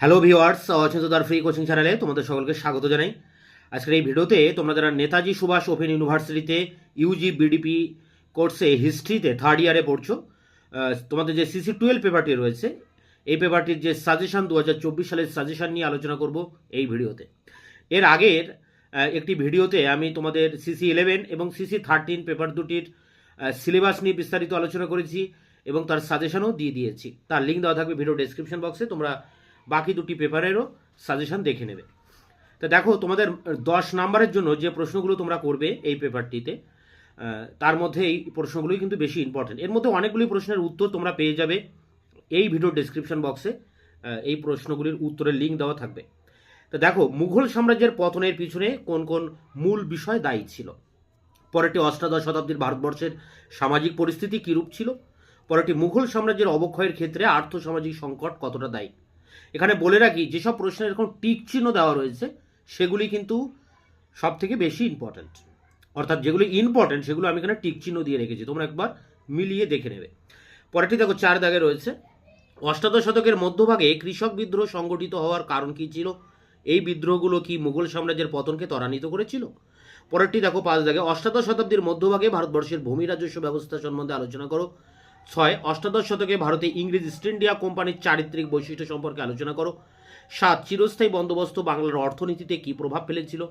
Hello viewers, অচিন্ততার free coaching চ্যানেলে তোমাদের সকলকে স্বাগত জানাই। আজকের এই ভিডিওতে তোমরা যারা নেতাজি সুভাষ ওপেন ইউনিভার্সিটিতে ইউজি বিডিপি কোর্সে হিস্ট্রিতে থার্ড ইয়ারে পড়ছো, তোমাদের যে CC12 পেপারটি রয়েছে, এই পেপারটির যে সাজেশন 2024 সালের সাজেশন নিয়ে আলোচনা করব এই ভিডিওতে। এর আগের একটি ভিডিওতে আমি তোমাদের CC11 এবং CC13 পেপার দুটির সিলেবাস নিয়ে বিস্তারিত আলোচনা করেছি এবং তার সাজেশনও দিয়ে দিয়েছি। তার লিঙ্ক দেওয়া থাকবে ভিডিও ডেসক্রিপশন বক্সে, তোমরা বাকি দুটি পেপারেরও সাজেশন দেখে নেবে। তো দেখো, তোমাদের 10 নাম্বারের জন্য যে প্রশ্নগুলো তোমরা করবে এই পেপারটিতে, তার মধ্যে এই প্রশ্নগুলোই কিন্তু বেশি ইম্পর্টেন্ট। এর মধ্যে অনেকগুলি প্রশ্নের উত্তর তোমরা পেয়ে যাবে এই ভিডিও ডেসক্রিপশন বক্সে, এই প্রশ্নগুলির উত্তরের লিঙ্ক দেওয়া থাকবে। তো দেখো, মুঘল সাম্রাজ্যের পতনের পিছনে কোন কোন মূল বিষয় দায়ী ছিল? পরেরটি অষ্টাদশ শতাব্দীর ভারতবর্ষের সামাজিক পরিস্থিতি কীরূপ ছিল? পরেরটি মুঘল সাম্রাজ্যের অবক্ষয়ের ক্ষেত্রে আর্থসামাজিক সংকট কতটা দায়ী? এখানে বলে রাখি, যেসব প্রশ্নের এরকম টিক চিহ্ন দেওয়া রয়েছে সেগুলি কিন্তু সব থেকে বেশি ইম্পর্ট্যান্ট, অর্থাৎ যেগুলি ইম্পর্ট্যান্ট সেগুলো আমি এখানে টিক চিহ্ন দিয়ে রেখেছি, তোমরা একবার মিলিয়ে দেখে নেবে। পরেরটি দেখো, 4 দাগে রয়েছে, অষ্টাদশ শতকের মধ্যভাগে কৃষক বিদ্রোহ সংগঠিত হওয়ার কারণ কী ছিল? এই বিদ্রোহগুলো কি মুঘল সাম্রাজ্যের পতনকে ত্বরান্বিত করেছিল? পরেরটি দেখো, 5 দাগে, অষ্টাদশ শতাব্দীর মধ্যভাগে ভারতবর্ষের ভূমি রাজস্ব ব্যবস্থা সম্বন্ধে আলোচনা করো। 6, অষ্টাদশ শতকে ভারতে ইংরেজ ইস্ট ইন্ডিয়া কোম্পানির চারিত্রিক বৈশিষ্ট্য সম্পর্কে আলোচনা করো। 7, চিরস্থায়ী বন্দোবস্ত বাংলার অর্থনীতিতে কী প্রভাব ফেলেছিল?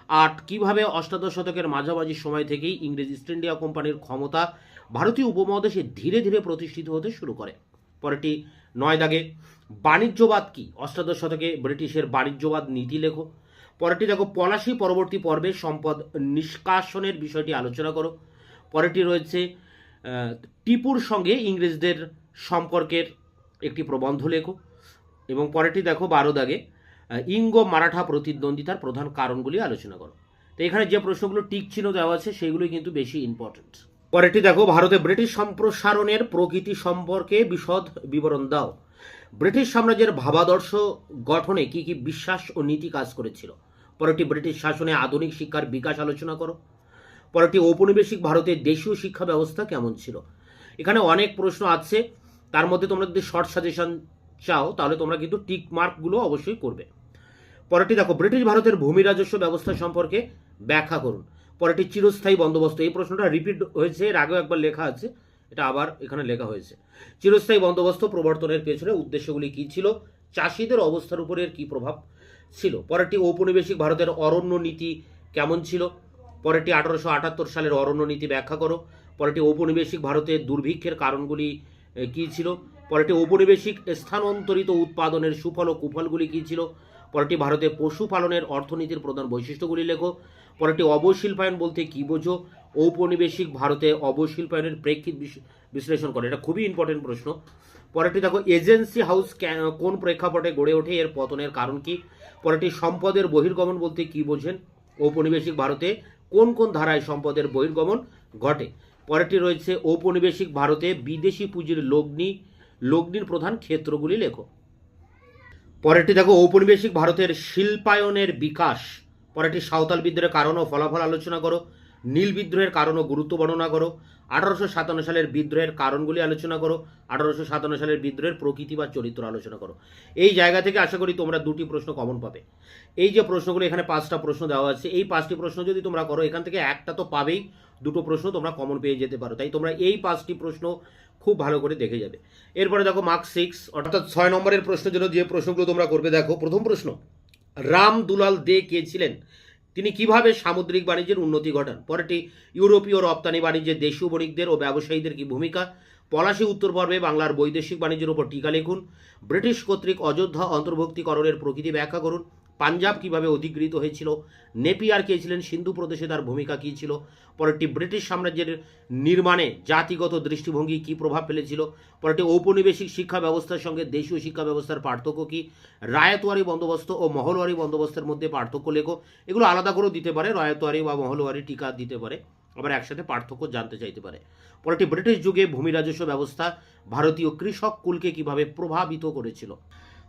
8, কিভাবে অষ্টাদশ শতকের মাঝামাঝি সময় থেকেই ইংরেজ ইস্ট ইন্ডিয়া কোম্পানির ক্ষমতা ভারতীয় উপমহাদেশে ধীরে ধীরে প্রতিষ্ঠিত হতে শুরু করে। পরেরটি 9 দাগে, বাণিজ্যবাদ কি? অষ্টাদশ শতকে ব্রিটিশের বাণিজ্যবাদ নীতি লেখো। পরেরটি দেখো, পলাশী পরবর্তী পর্বে সম্পদ নিষ্কাশনের বিষয়টি আলোচনা করো। পরেরটি রয়েছে টিপুর সঙ্গে ইংরেজদের সম্পর্কের একটি প্রবন্ধ লেখো। এবং পরেরটি দেখো, 12 দাগে, ইঙ্গ মারাঠা প্রতিদ্বন্দ্বিতার প্রধান কারণগুলি আলোচনা করো। তো এখানে যে প্রশ্নগুলো টিক চিহ্ন দেওয়া আছে সেগুলোই কিন্তু বেশি ইম্পর্টেন্ট। পরেরটি দেখো, ভারতে ব্রিটিশ সম্প্রসারণের প্রকৃতি সম্পর্কে বিশদ বিবরণ দাও। ব্রিটিশ সাম্রাজ্যের ভাবাদর্শ গঠনে কি কি বিশ্বাস ও নীতি কাজ করেছিল? পরেরটি ব্রিটিশ শাসনে আধুনিক শিক্ষার বিকাশ আলোচনা করো। পরেরটি ঔপনিবেশিক ভারতের দেশীয় শিক্ষা ব্যবস্থা কেমন ছিল? এখানে অনেক প্রশ্ন আছে, তার মধ্যে তোমরা যদি শর্ট সাজেশন চাও তাহলে তোমরা কিন্তু টিক মার্কগুলো অবশ্যই করবে। পরেরটি দেখো, ব্রিটিশ ভারতের ভূমি রাজস্ব ব্যবস্থা সম্পর্কে ব্যাখ্যা করুন। পরেরটি চিরস্থায়ী বন্দোবস্ত, এই প্রশ্নটা রিপিট হয়েছে, এর আগেও একবার লেখা আছে, এটা আবার এখানে লেখা হয়েছে। চিরস্থায়ী বন্দোবস্ত প্রবর্তনের পেছনে উদ্দেশ্যগুলি কী ছিল? চাষিদের অবস্থার উপরে কী প্রভাব ছিল? পরেরটি ঔপনিবেশিক ভারতের অরণ্য নীতি কেমন ছিল? পরেরটি 1878 সালের অরণ্য নীতি ব্যাখ্যা করো। পরেরটি ঔপনিবেশিক ভারতের দুর্ভিক্ষের কারণগুলি কী ছিল? পরেরটি ঔপনিবেশিক স্থানান্তরিত উৎপাদনের সুফল ও কুফলগুলি কী ছিল? পরেরটি ভারতে পশুপালনের অর্থনীতির প্রধান বৈশিষ্ট্যগুলি লেখো। পরেরটি অবশিল্পায়ন বলতে কী বোঝো? ঔপনিবেশিক ভারতে অবশিল্পায়নের প্রেক্ষিত বিশ্লেষণ করে, এটা খুবই ইম্পর্টেন্ট প্রশ্ন। পরেরটি দেখো, এজেন্সি হাউস কোন প্রেক্ষাপটে গড়ে ওঠে, এর পতনের কারণ কি? পরেরটি সম্পদের বহির্গমন বলতে কী বোঝেন? ঔপনিবেশিক ভারতে কোন কোন ধারায় সম্পদের বহির্গমন ঘটে? পরেরটি রয়েছে, ঔপনিবেশিক ভারতে বিদেশি পুঁজির লগ্নির প্রধান ক্ষেত্রগুলি লেখো। পরেরটি দেখো, ঔপনিবেশিক ভারতের শিল্পায়নের বিকাশ। পরেরটি সাঁওতাল বিদ্রোহের কারণ ও ফলাফল আলোচনা করো। নীল বিদ্রোহের কারণ ও গুরুত্ব বর্ণনা করো। 1857 সালের বিদ্রোহের কারণগুলি আলোচনা করো। 1857 সালের বিদ্রোহের প্রকৃতি বা চরিত্র আলোচনা করো। এই জায়গা থেকে আশা করি তোমরা 2টি প্রশ্ন কমন পাবে। এই যে প্রশ্নগুলো, এখানে 5টা প্রশ্ন দেওয়া আছে, এই 5টি প্রশ্ন যদি তোমরা করো, এখান থেকে একটা তো পাবেই, 2টো প্রশ্ন তোমরা কমন পেয়ে যেতে পারো। তাই তোমরা এই 5টি প্রশ্ন খুব ভালো করে দেখে যাবে। এরপরে দেখো, মার্ক 6 অর্থাৎ 6 নম্বরের প্রশ্নের জন্য যে প্রশ্নগুলো তোমরা করবে, দেখো প্রথম প্রশ্ন, রাম দুলাল দে কে ছিলেন? তিনি কিভাবে সামুদ্রিক বাণিজ্যের উন্নতি ঘটান? পরেরটি, ইউরোপীয় রপ্তানি বাণিজ্যে দেশীয় বণিকদের ও ব্যবসায়ীদের কি ভূমিকা? পলাশী উত্তর পর্বে বাংলার বৈদেশিক বাণিজ্যের উপর টিকা লিখুন। ব্রিটিশ কর্তৃক অযোধ্যা অন্তর্ভুক্তিকরণের প্রকৃতি ব্যাখ্যা করুন। পাঞ্জাব কিভাবে অধিকৃত হয়েছিল? নেপিয়ার কে ছিলেন? সিন্ধু প্রদেশে তার ভূমিকা কী ছিল? পরেরটি, ব্রিটিশ সাম্রাজ্যের নির্মাণে জাতিগত দৃষ্টিভঙ্গি কী প্রভাব ফেলেছিল? পরেরটি, ঔপনিবেশিক শিক্ষা ব্যবস্থার সঙ্গে দেশীয় শিক্ষা ব্যবস্থার পার্থক্য কী? রায়তওয়ারি বন্দোবস্ত ও মহলওয়ারি বন্দোবস্তের মধ্যে পার্থক্য লেখো। এগুলো আলাদা করেও দিতে পারে, রায়তওয়ারি বা মহলওয়ারি টিকা দিতে পারে, আবার একসাথে পার্থক্য জানতে চাইতে পারে। পরেরটি, ব্রিটিশ যুগে ভূমি রাজস্ব ব্যবস্থা ভারতীয় কৃষক কুলকে কিভাবে প্রভাবিত করেছিল?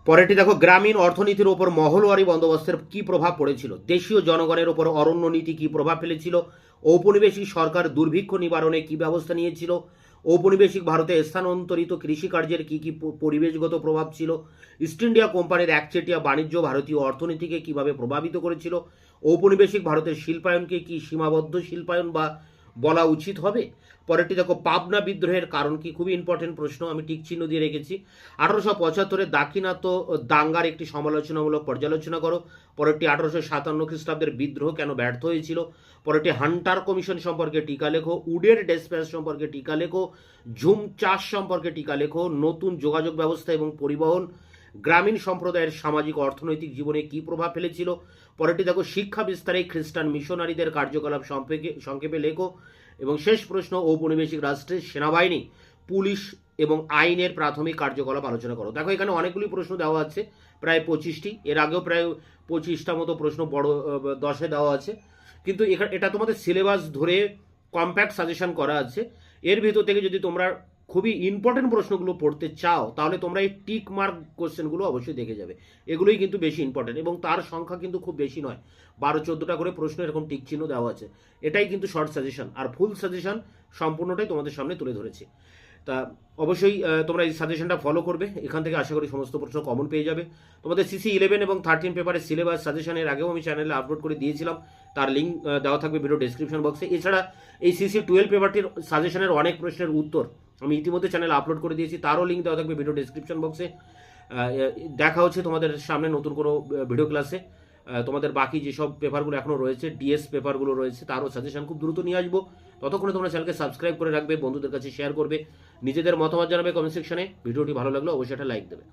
পরেরটি দেখো, গ্রামীণ অর্থনীতির ওপর মহলওয়ারি বন্দোবস্তের কী প্রভাব পড়েছিল? দেশীয় জনগণের ওপর অরণ্য নীতি কী প্রভাব ফেলেছিল? ঔপনিবেশিক সরকার দুর্ভিক্ষ নিবারণে কী ব্যবস্থা নিয়েছিল? ঔপনিবেশিক ভারতে স্থানান্তরিত কৃষিকার্যের কী কী পরিবেশগত প্রভাব ছিল, ইস্ট ইন্ডিয়া কোম্পানির একচেটিয়া বাণিজ্য ভারতীয় অর্থনীতিকে কিভাবে প্রভাবিত করেছিল, ঔপনিবেশিক ভারতের শিল্পায়নকে কি সীমাবদ্ধ শিল্পায়ন বা বলা উচিত হবে। পরেরটি দেখো, পাবনা বিদ্রোহের কারণ কি, খুবই ইম্পর্টেন্ট প্রশ্ন, আমি টিক চিহ্ন দিয়ে রেখেছি। 1875 দাক্ষিণাত্য দাঙ্গার একটি সমালোচনামূলক পর্যালোচনা করো। পরেরটি 1857 খ্রিস্টাব্দের বিদ্রোহ কেন ব্যর্থ হয়েছিল। পরেরটি হান্টার কমিশন সম্পর্কে টিকা লেখো, উডের ডেসপ্যাচ সম্পর্কে টিকা লেখো, ঝুম চাষ সম্পর্কে টিকা লেখো, নতুন যোগাযোগ ব্যবস্থা এবং পরিবহন গ্রামীণ সম্প্রদায়ের সামাজিক অর্থনৈতিক জীবনে কী প্রভাব ফেলেছিল। পরেরটি দেখো, শিক্ষা বিস্তারে খ্রিস্টান মিশনারিদের কার্যকলাপ সংক্ষেপে লেখো। এবং শেষ প্রশ্ন, ঔপনিবেশিক রাষ্ট্রের সেনাবাহিনী, পুলিশ এবং আইনের প্রাথমিক কার্যকলাপ আলোচনা করো। দেখো এখানে অনেকগুলি প্রশ্ন দেওয়া আছে, প্রায় 25টি, এর আগেও প্রায় 25টা মতো প্রশ্ন বড় 10-এ দেওয়া আছে, কিন্তু এটা তোমাদের সিলেবাস ধরে কম্প্যাক্ট সাজেশন করা আছে। এর ভিতর থেকে যদি তোমরা খুবই ইম্পর্টেন্ট প্রশ্নগুলো পড়তে চাও তাহলে তোমরা এই টিক মার্ক কোশ্চেনগুলো অবশ্যই দেখে যাবে, এগুলোই কিন্তু বেশি ইম্পর্টেন্ট এবং তার সংখ্যা কিন্তু খুব বেশি নয়, 12-14টা করে প্রশ্ন এরকম টিক চিহ্ন দেওয়া আছে। এটাই কিন্তু শর্ট সাজেশন, আর ফুল সাজেশন সম্পূর্ণটাই তোমাদের সামনে তুলে ধরেছি। তা অবশ্যই তোমরা এই সাজেশনটা ফলো করবে, এখান থেকে আশা করি সমস্ত প্রশ্ন কমন পেয়ে যাবে। তোমাদের সিসি 11 এবং 13 পেপারের সিলেবাস সাজেশনের আগেও আমি চ্যানেলে আপলোড করে দিয়েছিলাম, তার লিঙ্ক দেওয়া থাকবে ভিডিও ডেসক্রিপশন বক্সে। এছাড়া এই সিসি 12 পেপারটির সাজেশনের অনেক প্রশ্নের উত্তর আমি ইতিমধ্যে চ্যানেলে আপলোড করে দিয়েছি, তারও লিঙ্ক দেওয়া থাকবে ভিডিও ডেসক্রিপশন বক্সে। দেখা হচ্ছে তোমাদের সামনে নতুন কোনো ভিডিও ক্লাসে। তোমাদের বাকি যেসব পেপারগুলো এখনও রয়েছে, ডিএস পেপারগুলো রয়েছে, তারও সাজেশন খুব দ্রুত নিয়ে আসবো। ততক্ষণে তোমরা চ্যানেলকে সাবস্ক্রাইব করে রাখবে, বন্ধুদের কাছে শেয়ার করবে, নিজেদের মতামত জানাবে কমেন্ট সেকশনে। ভিডিওটি ভালো লাগলো অবশ্যই একটা লাইক দেবে।